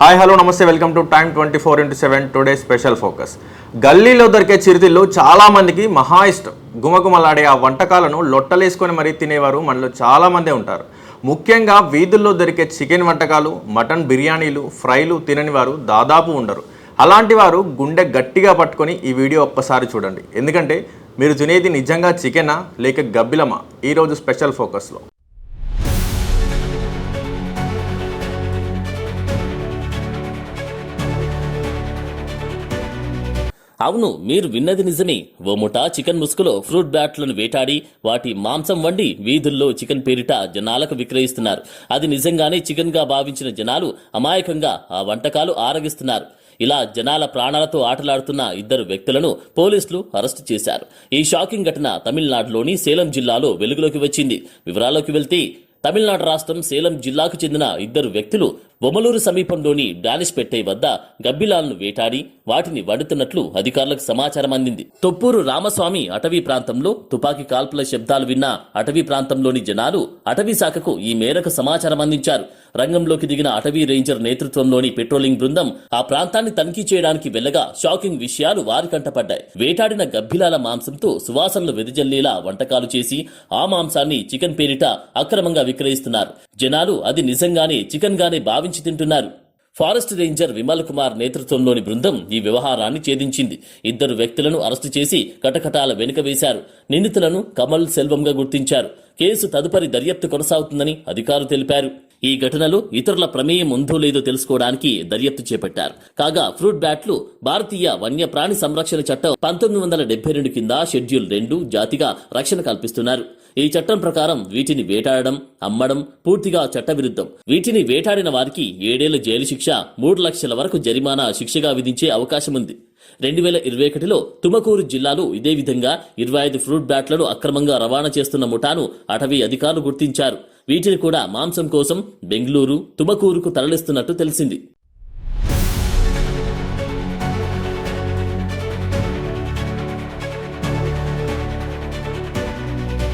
Hi hello నమస్తే welcome to time 24/7 today special focus. గల్లీలో దొరికే చిరుతిళ్ళు చాలామందికి మహా ఇష్టం. గుమగుమలాడే ఆ వంటకాలను లొట్టలేసుకొని మరీ తినేవారు మనలో చాలామందే ఉంటారు. ముఖ్యంగా వీధుల్లో దొరికే చికెన్ వంటకాలు, మటన్ బిర్యానీలు, ఫ్రైలు తినని వారు దాదాపు ఉండరు. అలాంటి వారు గుండె గట్టిగా పట్టుకొని ఈ వీడియో ఒక్కసారి చూడండి. ఎందుకంటే మీరు తినేది నిజంగా చికెనా లేక గబ్బిలమా? ఈరోజు స్పెషల్ ఫోకస్లో. అవును, మీరు విన్నది నిజమే. ఓ ముఠా చికెన్ ముసుగులో ఫ్రూట్ బ్యాట్లను వేటాడి వాటి మాంసం వండి వీధుల్లో చికెన్ పేరిట జనాలకు విక్రయిస్తున్నారు. అది నిజంగానే చికెన్ గా భావించిన జనాలు అమాయకంగా ఆ వంటకాలు ఆరగిస్తున్నారు. ఇలా జనాల ప్రాణాలతో ఆటలాడుతున్న ఇద్దరు వ్యక్తులను పోలీసులు అరెస్టు చేశారు. ఈ షాకింగ్ ఘటన తమిళనాడులోని సేలం జిల్లాలో వెలుగులోకి వచ్చింది. వివరాల్లోకి వెళ్తే తమిళనాడు రాష్ట్రం సేలం జిల్లాకు చెందిన ఇద్దరు వ్యక్తులు బొమ్మలూరు సమీపంలోని డానిష్పేటై వద్ద గబ్బిలాలను వేటాడి వాటిని వండుతున్నట్లు అధికారులకు సమాచారం అందింది. తొప్పూరు రామస్వామి అటవీ ప్రాంతంలో తుపాకీ కాల్పుల శబ్దాలు విన్న అటవీ ప్రాంతంలోని జనాలు అటవీ శాఖకు ఈ మేరకు సమాచారం అందించారు. రంగంలోకి దిగిన అటవీ రేంజర్ నేతృత్వంలోని పెట్రోలింగ్ బృందం ఆ ప్రాంతాన్ని తనిఖీ చేయడానికి వెళ్లగా షాకింగ్ విషయాలు వారి కంటపడ్డాయి. వేటాడిన గబ్బిలాల మాంసంతో సువాసనలు వెదజల్లేలా వంటకాలు చేసి ఆ మాంసాన్ని చికెన్ పేరిట అక్రమంగా విక్రయిస్తున్నారు. జనాలు అది నిజంగానే చికెన్ గానే భావించి తింటున్నారు. ఫారెస్ట్ రేంజర్ విమల్ కుమార్ నేతృత్వంలోని బృందం ఈ వ్యవహారాన్ని ఛేదించింది. ఇద్దరు వ్యక్తులను అరెస్టు చేసి కటకటాల వెనుక వేశారు. నిందితులను కమల్ సెల్వంగా గుర్తించారు. కేసు తదుపరి దర్యాప్తు కొనసాగుతుందని అధికారులు తెలిపారు. ఈ ఘటనలో ఇతరుల ప్రమేయం ఉందో లేదో తెలుసుకోవడానికి దర్యాప్తు చేపట్టారు. కాగా ఫ్రూట్ బ్యాట్లు భారతీయ వన్యప్రాణి సంరక్షణ చట్టం 1972 కింద షెడ్యూల్ 2 జాతిగా రక్షణ కల్పిస్తున్నారు. ఈ చట్టం ప్రకారం వీటిని వేటాడడం, అమ్మడం పూర్తిగా చట్టవిరుద్ధం. వీటిని వేటాడిన వారికి 7 ఏళ్ల జైలు శిక్ష, 3 లక్షల వరకు జరిమానా శిక్షగా విధించే అవకాశం ఉంది. 2021లో తుమకూరు జిల్లాలో ఇదే విధంగా 25 ఫ్రూట్ బ్యాట్లను అక్రమంగా రవాణా చేస్తున్న ముఠాను అటవీ అధికారులు గుర్తించారు. వీటిని కూడా మాంసం కోసం బెంగళూరు, తుమకూరుకు తరలిస్తున్నట్టు తెలిసింది.